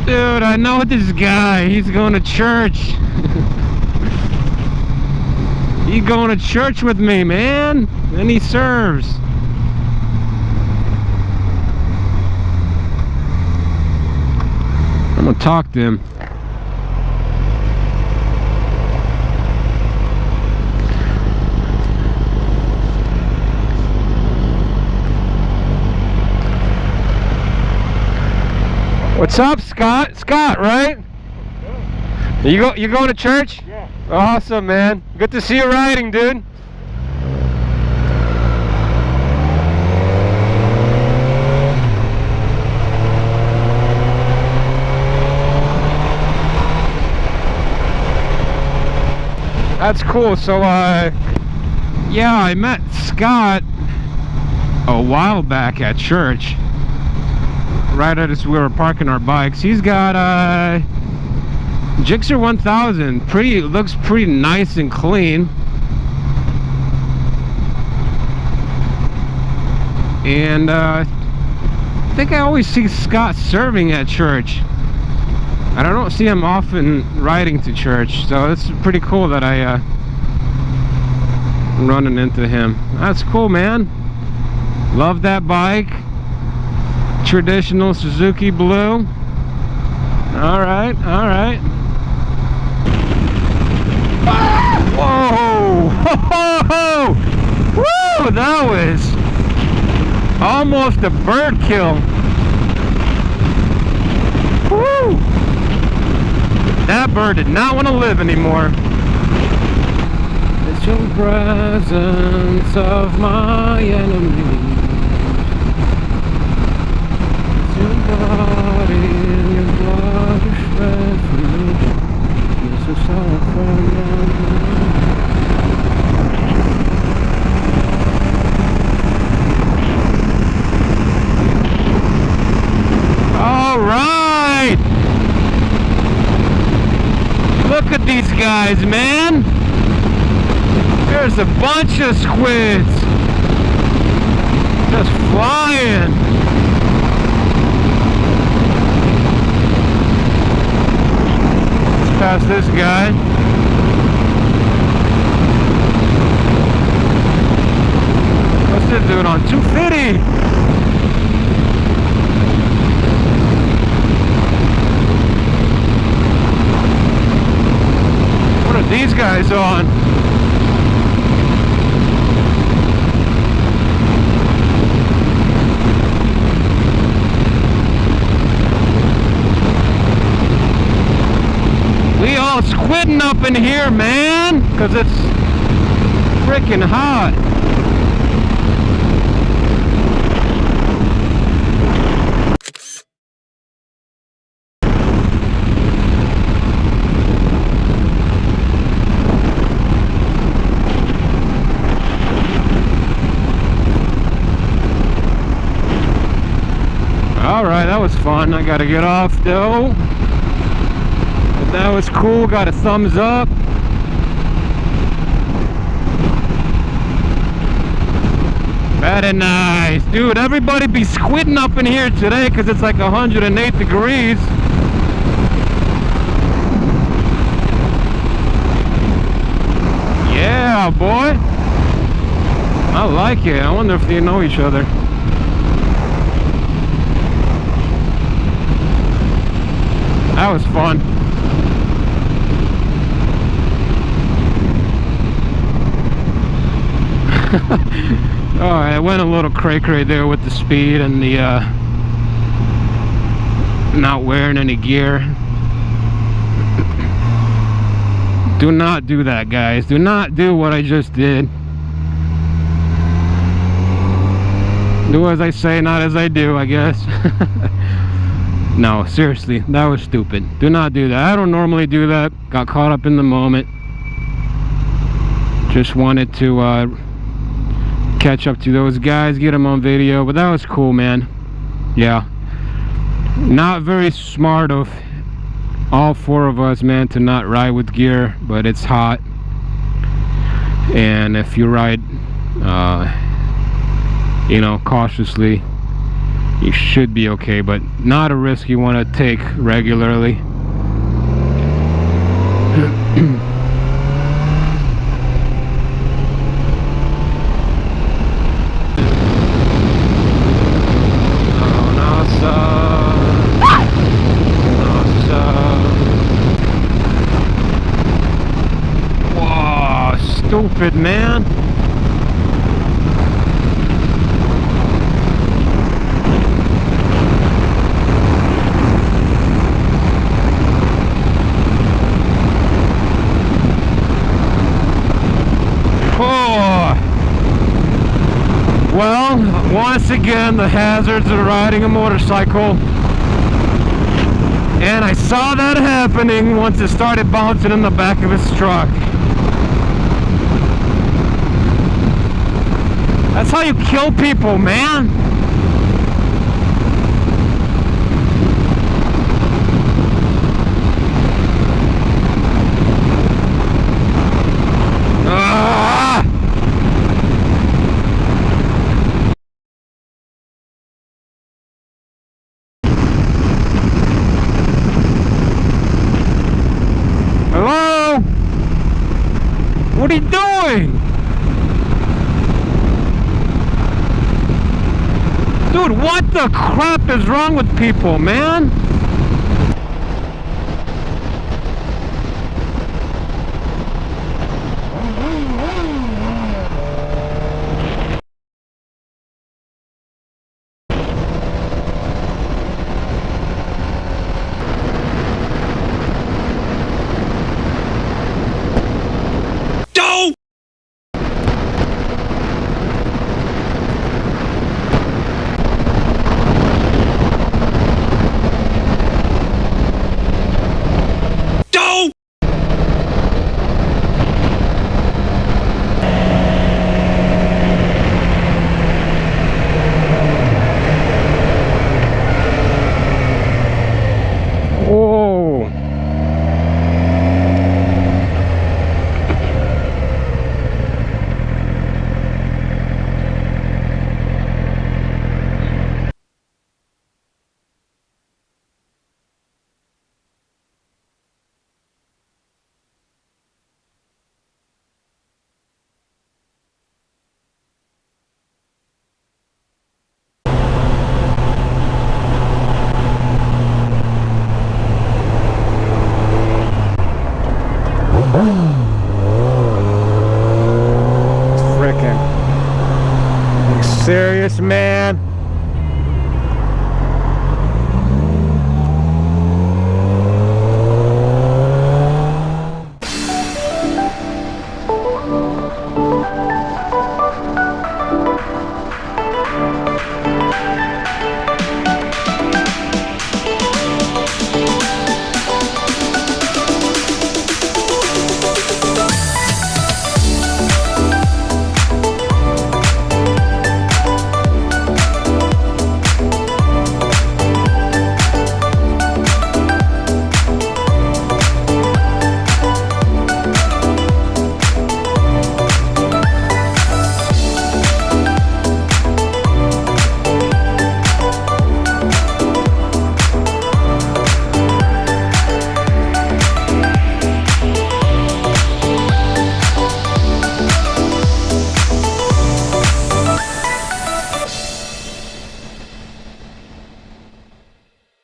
Dude, I know this guy. He's going to church. He's going to church with me, man. And he serves. I'm gonna talk to him. What's up, Scott? Scott, right? You going to church? Yeah. Awesome, man. Good to see you riding, dude. That's cool. So, yeah, I met Scott a while back at church. Right as we were parking our bikes. He's got Gixxer 1000. Looks pretty nice and clean. And I think I always see Scott serving at church. And I don't see him often riding to church, so it's pretty cool that I'm running into him. That's cool, man. Love that bike. Traditional Suzuki blue. Alright, alright. Whoa! Whoa! Woo! That was almost a bird kill. Woo! That bird did not want to live anymore. It's your presence of my enemy. Your body and your blood, your refuge. This is how I found all right. Look at these guys, man. There's a bunch of squids just flying. Past this guy. What's this dude on? 250. What are these guys on? We all squidding up in here, man, because it's freaking hot. All right, that was fun. I gotta get off though. That was cool, got a thumbs up. Very nice. Dude, everybody be squidding up in here today because it's like 108 degrees. Yeah, boy. I like it. I wonder if they know each other. That was fun. Oh, I went a little cray-cray there with the speed and the not wearing any gear. Do not do that, guys. Do not do what I just did. Do as I say, not as I do, I guess. No, seriously, that was stupid. Do not do that. I don't normally do that. Got caught up in the moment. Just wanted to catch up to those guys, get them on video, but that was cool, man. Yeah, not very smart of all four of us, man, to not ride with gear, but it's hot, and if you ride you know, cautiously, you should be okay, but not a risk you want to take regularly. Whoa, stupid man. Well, once again, the hazards of riding a motorcycle. And I saw that happening once it started bouncing in the back of his truck. That's how you kill people, man. Hello? What are you doing? Dude, what the crap is wrong with people, man?